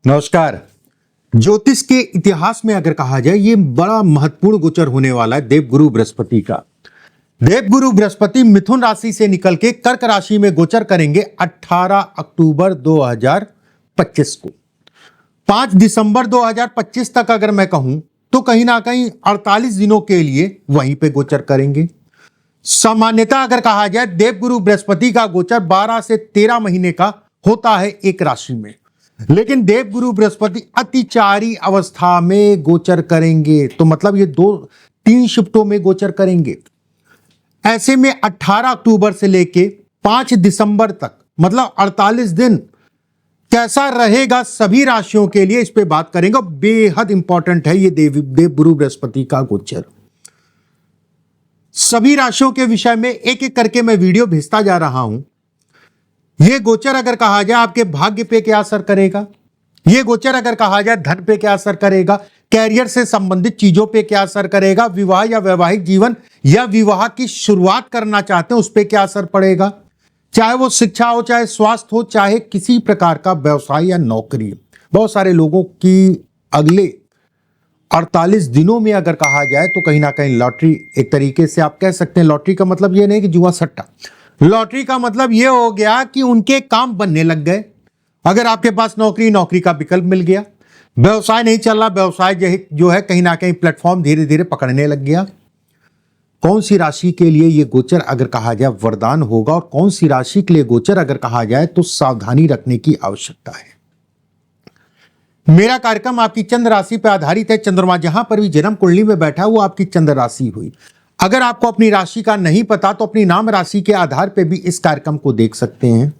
नमस्कार। ज्योतिष के इतिहास में अगर कहा जाए ये बड़ा महत्वपूर्ण गोचर होने वाला है देवगुरु बृहस्पति का। देवगुरु बृहस्पति मिथुन राशि से निकल के कर्क राशि में गोचर करेंगे 18 अक्टूबर 2025 को। 5 दिसंबर 2025 तक अगर मैं कहूं तो कहीं ना कहीं 48 दिनों के लिए वहीं पे गोचर करेंगे। सामान्यतः अगर कहा जाए देवगुरु बृहस्पति का गोचर 12 से 13 महीने का होता है एक राशि में, लेकिन देवगुरु बृहस्पति अतिचारी अवस्था में गोचर करेंगे, तो मतलब ये 2-3 शिफ्टों में गोचर करेंगे। ऐसे में 18 अक्टूबर से लेके 5 दिसंबर तक मतलब 48 दिन कैसा रहेगा सभी राशियों के लिए, इस पे बात करेंगे। बेहद इंपॉर्टेंट है ये देवगुरु बृहस्पति का गोचर। सभी राशियों के विषय में एक एक करके मैं वीडियो भेजता जा रहा हूं। यह गोचर अगर कहा जाए आपके भाग्य पे क्या असर करेगा, यह गोचर अगर कहा जाए धन पे क्या असर करेगा, कैरियर से संबंधित चीजों पे क्या असर करेगा, विवाह या वैवाहिक जीवन या विवाह की शुरुआत करना चाहते हैं उस पे क्या असर पड़ेगा, चाहे वो शिक्षा हो, चाहे स्वास्थ्य हो, चाहे किसी प्रकार का व्यवसाय या नौकरी। बहुत सारे लोगों की अगले 48 दिनों में अगर कहा जाए तो कहीं ना कहीं लॉटरी, एक तरीके से आप कह सकते हैं लॉटरी का मतलब यह नहीं कि जुआ सट्टा, लॉटरी का मतलब यह हो गया कि उनके काम बनने लग गए। अगर आपके पास नौकरी का विकल्प मिल गया, व्यवसाय नहीं चल रहा, व्यवसाय जो है कहीं ना कहीं प्लेटफॉर्म धीरे धीरे पकड़ने लग गया। कौन सी राशि के लिए यह गोचर अगर कहा जाए वरदान होगा और कौन सी राशि के लिए गोचर अगर कहा जाए तो सावधानी रखने की आवश्यकता है। मेरा कार्यक्रम आपकी चंद्र राशि पर आधारित है। चंद्रमा जहां पर भी जन्म कुंडली में बैठा वो आपकी चंद्र राशि हुई। अगर आपको अपनी राशि का नहीं पता तो अपनी नाम राशि के आधार पर भी इस कार्यक्रम को देख सकते हैं।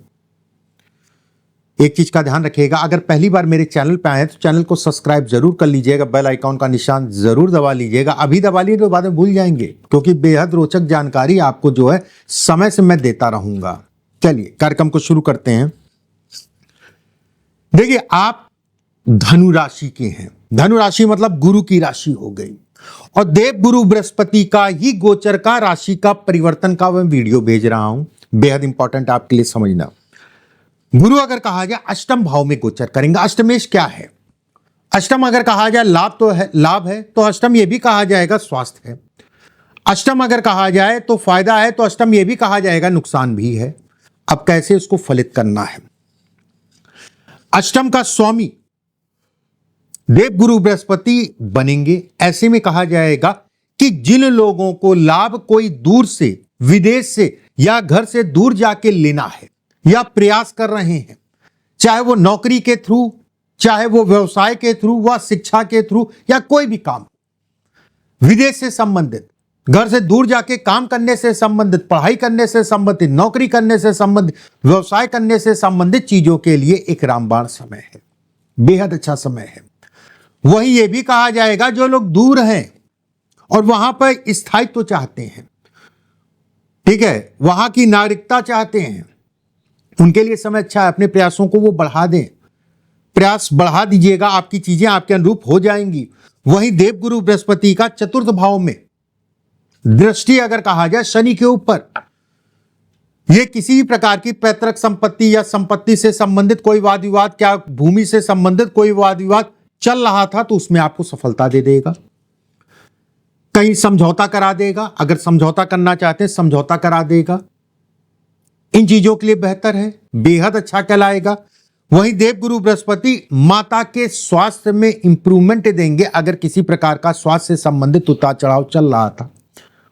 एक चीज का ध्यान रखिएगा, अगर पहली बार मेरे चैनल पे आए तो चैनल को सब्सक्राइब जरूर कर लीजिएगा, बेल आइकॉन का निशान जरूर दबा लीजिएगा। अभी दबा लीजिए तो बाद में भूल जाएंगे, क्योंकि बेहद रोचक जानकारी आपको जो है समय से मैं देता रहूंगा। चलिए कार्यक्रम को शुरू करते हैं। देखिए, आप धनु राशि के हैं। धनु राशि मतलब गुरु की राशि हो गई, और देवगुरु बृहस्पति का ही गोचर का राशि का परिवर्तन का मैं वीडियो भेज रहा हूं। बेहद इंपॉर्टेंट आपके लिए समझना। गुरु अगर कहा जाए अष्टम भाव में गोचर करेंगे। अष्टमेश क्या है? अष्टम अगर कहा जाए लाभ तो है, लाभ है तो अष्टम यह भी कहा जाएगा स्वास्थ्य है। अष्टम अगर कहा जाए तो फायदा है तो अष्टम यह भी कहा जाएगा नुकसान भी है। अब कैसे इसको फलित करना है? अष्टम का स्वामी देवगुरु बृहस्पति बनेंगे। ऐसे में कहा जाएगा कि जिन लोगों को लाभ कोई दूर से, विदेश से या घर से दूर जाके लेना है या प्रयास कर रहे हैं, चाहे वो नौकरी के थ्रू, चाहे वो व्यवसाय के थ्रू, व शिक्षा के थ्रू या कोई भी काम, विदेश से संबंधित, घर से दूर जाके काम करने से संबंधित, पढ़ाई करने से संबंधित, नौकरी करने से संबंधित, व्यवसाय करने से संबंधित चीजों के लिए एक रामबाण समय है, बेहद अच्छा समय है। वहीं यह भी कहा जाएगा जो लोग दूर हैं और वहां पर स्थायित्व चाहते हैं, ठीक है, वहां की नागरिकता चाहते हैं, उनके लिए समय अच्छा है। अपने प्रयासों को वो बढ़ा दें, प्रयास बढ़ा दीजिएगा, आपकी चीजें आपके अनुरूप हो जाएंगी। वहीं देवगुरु बृहस्पति का चतुर्थ भाव में दृष्टि अगर कहा जाए शनि के ऊपर, यह किसी भी प्रकार की पैतृक संपत्ति या संपत्ति से संबंधित कोई वाद विवाद, क्या भूमि से संबंधित कोई वाद विवाद चल रहा था तो उसमें आपको सफलता दे देगा। कहीं समझौता करा देगा, अगर समझौता करना चाहते हैं समझौता करा देगा। इन चीजों के लिए बेहतर है, बेहद अच्छा कहलाएगा। वहीं देवगुरु बृहस्पति माता के स्वास्थ्य में इंप्रूवमेंट देंगे। अगर किसी प्रकार का स्वास्थ्य से संबंधित उतार चढ़ाव चल रहा था,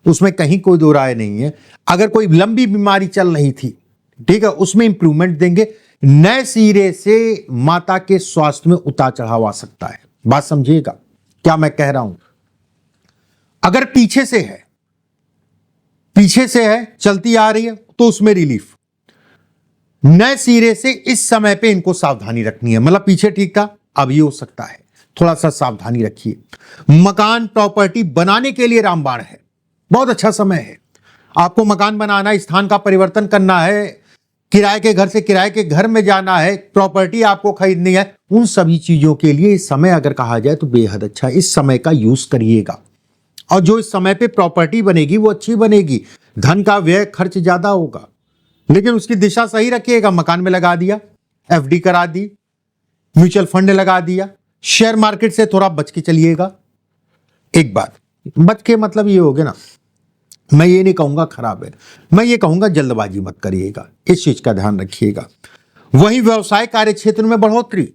उसमें कहीं कोई दो राय नहीं है। अगर कोई लंबी बीमारी चल रही थी, ठीक है, उसमें इंप्रूवमेंट देंगे। नए सिरे से माता के स्वास्थ्य में उतार चढ़ाव आ सकता है। बात समझिएगा क्या मैं कह रहा हूं। अगर पीछे से है, चलती आ रही है तो उसमें रिलीफ। नए सिरे से इस समय पे इनको सावधानी रखनी है, मतलब पीछे ठीक था अब ये हो सकता है, थोड़ा सा सावधानी रखिए। मकान प्रॉपर्टी बनाने के लिए रामबाण है, बहुत अच्छा समय है। आपको मकान बनाना है, स्थान का परिवर्तन करना है, किराए के घर से किराए के घर में जाना है, प्रॉपर्टी आपको खरीदनी है, उन सभी चीजों के लिए इस समय अगर कहा जाए तो बेहद अच्छा, इस समय का यूज करिएगा। और जो इस समय पे प्रॉपर्टी बनेगी वो अच्छी बनेगी। धन का व्यय खर्च ज्यादा होगा, लेकिन उसकी दिशा सही रखिएगा। मकान में लगा दिया, एफडी करा दी, म्यूचुअल फंड लगा दिया, शेयर मार्केट से थोड़ा बच के चलिएगा। एक बात बच के मतलब ये हो गया ना, मैं ये नहीं कहूंगा खराब है, मैं ये कहूंगा जल्दबाजी मत करिएगा, इस चीज का ध्यान रखिएगा। वहीं व्यवसाय कार्य क्षेत्र में बढ़ोतरी,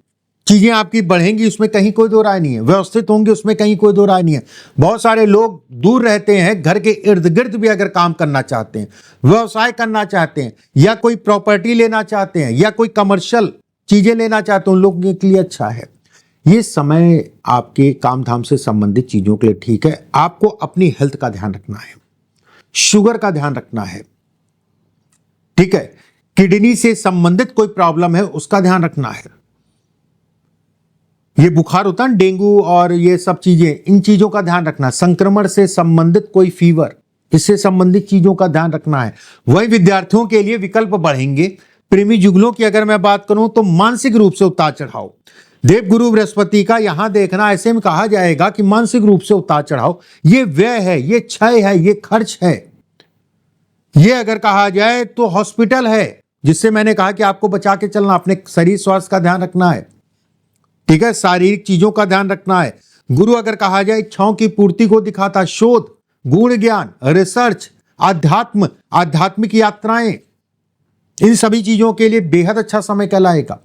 चीजें आपकी बढ़ेंगी, उसमें कहीं कोई दो राय नहीं है, व्यवस्थित होंगे उसमें कहीं कोई दो राय नहीं है। बहुत सारे लोग दूर रहते हैं, घर के इर्द गिर्द भी अगर काम करना चाहते हैं, व्यवसाय करना चाहते हैं, या कोई प्रॉपर्टी लेना चाहते हैं, या कोई कमर्शियल चीजें लेना चाहते हैं, उन लोगों के लिए अच्छा है। ये समय आपके काम धाम से संबंधित चीजों के लिए ठीक है। आपको अपनी हेल्थ का ध्यान रखना है, शुगर का ध्यान रखना है, ठीक है, किडनी से संबंधित कोई प्रॉब्लम है उसका ध्यान रखना है। ये बुखार होता है, डेंगू और ये सब चीजें, इन चीजों का ध्यान रखना, संक्रमण से संबंधित कोई फीवर, इससे संबंधित चीजों का ध्यान रखना है। वही विद्यार्थियों के लिए विकल्प बढ़ेंगे। प्रेमी जुगलों की अगर मैं बात करूं तो मानसिक रूप से उतार चढ़ाव, देवगुरु बृहस्पति का यहां देखना, ऐसे में कहा जाएगा कि मानसिक रूप से उतार चढ़ाव, ये व्यय है, ये क्षय है, ये खर्च है। ये अगर कहा जाए तो हॉस्पिटल है, जिससे मैंने कहा कि आपको बचा के चलना, अपने शरीर स्वास्थ्य का ध्यान रखना है, ठीक है, शारीरिक चीजों का ध्यान रखना है। गुरु अगर कहा जाए इच्छाओं की पूर्ति को दिखाता, शोध, गुण ज्ञान, रिसर्च, आध्यात्म, आध्यात्मिक यात्राएं, इन सभी चीजों के लिए बेहद अच्छा समय कहलाएगा।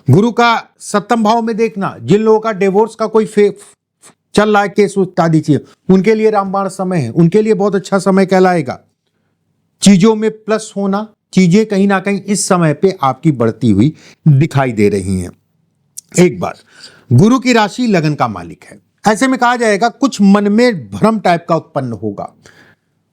गुरु का सप्तम भाव में देखना, जिन लोगों का डिवोर्स का कोई चल रहा है केस इत्यादि चीज, उनके लिए रामबाण समय है, उनके लिए बहुत अच्छा समय कहलाएगा। चीजों में प्लस होना, चीजें कहीं ना कहीं इस समय पे आपकी बढ़ती हुई दिखाई दे रही हैं। एक बात, गुरु की राशि लगन का मालिक है, ऐसे में कहा जाएगा कुछ मन में भ्रम टाइप का उत्पन्न होगा,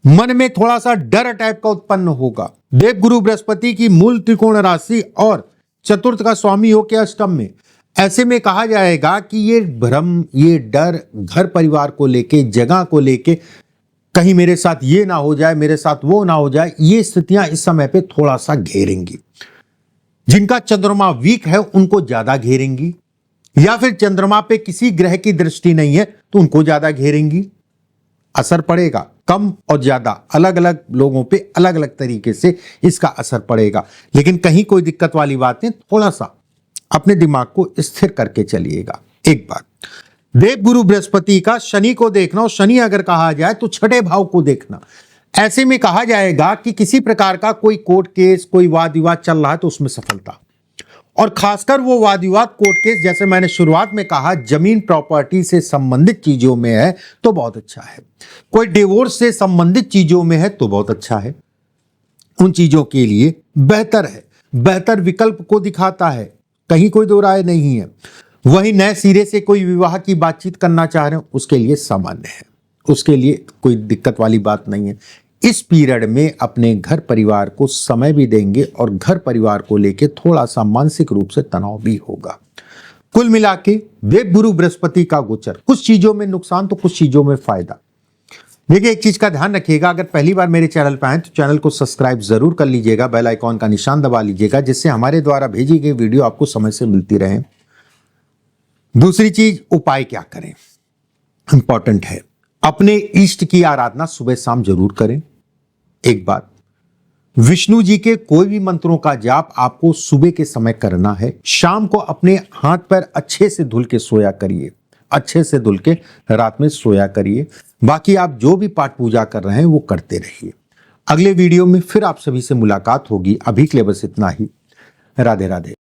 मन में थोड़ा सा डर टाइप का उत्पन्न होगा। देवगुरु बृहस्पति की मूल त्रिकोण राशि और चतुर्थ का स्वामी हो के अष्टम में, ऐसे में कहा जाएगा कि ये भ्रम, ये डर घर परिवार को लेके, जगह को लेके, कहीं मेरे साथ ये ना हो जाए, मेरे साथ वो ना हो जाए, ये स्थितियां इस समय पे थोड़ा सा घेरेंगी। जिनका चंद्रमा वीक है उनको ज्यादा घेरेंगी, या फिर चंद्रमा पे किसी ग्रह की दृष्टि नहीं है तो उनको ज्यादा घेरेंगी। असर पड़ेगा कम और ज्यादा, अलग अलग लोगों पे अलग अलग तरीके से इसका असर पड़ेगा, लेकिन कहीं कोई दिक्कत वाली बात नहीं, थोड़ा सा अपने दिमाग को स्थिर करके चलिएगा। एक बात, देवगुरु बृहस्पति का शनि को देखना, और शनि अगर कहा जाए तो छठे भाव को देखना। ऐसे में कहा जाएगा कि किसी प्रकार का कोई कोर्ट केस, कोई वाद विवाद चल रहा है तो उसमें सफलता, और खासकर वो वाद विवाद कोर्ट केस, जैसे मैंने शुरुआत में कहा, जमीन प्रॉपर्टी से संबंधित चीजों में है तो बहुत अच्छा है। कोई डिवोर्स से संबंधित चीजों में है तो बहुत अच्छा है, उन चीजों के लिए बेहतर है, बेहतर विकल्प को दिखाता है, कहीं कोई दो राय नहीं है। वही नए सिरे से कोई विवाह की बातचीत करना चाह रहे हो, उसके लिए सामान्य है, उसके लिए कोई दिक्कत वाली बात नहीं है। इस पीरियड में अपने घर परिवार को समय भी देंगे और घर परिवार को लेके थोड़ा सा मानसिक रूप से तनाव भी होगा। कुल मिला के देवगुरु बृहस्पति का गोचर, कुछ चीजों में नुकसान तो कुछ चीजों में फायदा। देखिए, एक चीज का ध्यान रखिएगा, अगर पहली बार मेरे चैनल पर आए तो चैनल को सब्सक्राइब जरूर कर लीजिएगा, बेल आइकॉन का निशान दबा लीजिएगा, जिससे हमारे द्वारा भेजी गई वीडियो आपको समय से मिलती रहे। दूसरी चीज, उपाय क्या करें, इंपॉर्टेंट है, अपने इष्ट की आराधना सुबह शाम जरूर करें। एक बात, विष्णु जी के कोई भी मंत्रों का जाप आपको सुबह के समय करना है। शाम को अपने हाथ पैर अच्छे से धुल के सोया करिए, अच्छे से धुल के रात में सोया करिए। बाकी आप जो भी पाठ पूजा कर रहे हैं वो करते रहिए। अगले वीडियो में फिर आप सभी से मुलाकात होगी। अभी के लिए बस इतना ही। राधे राधे।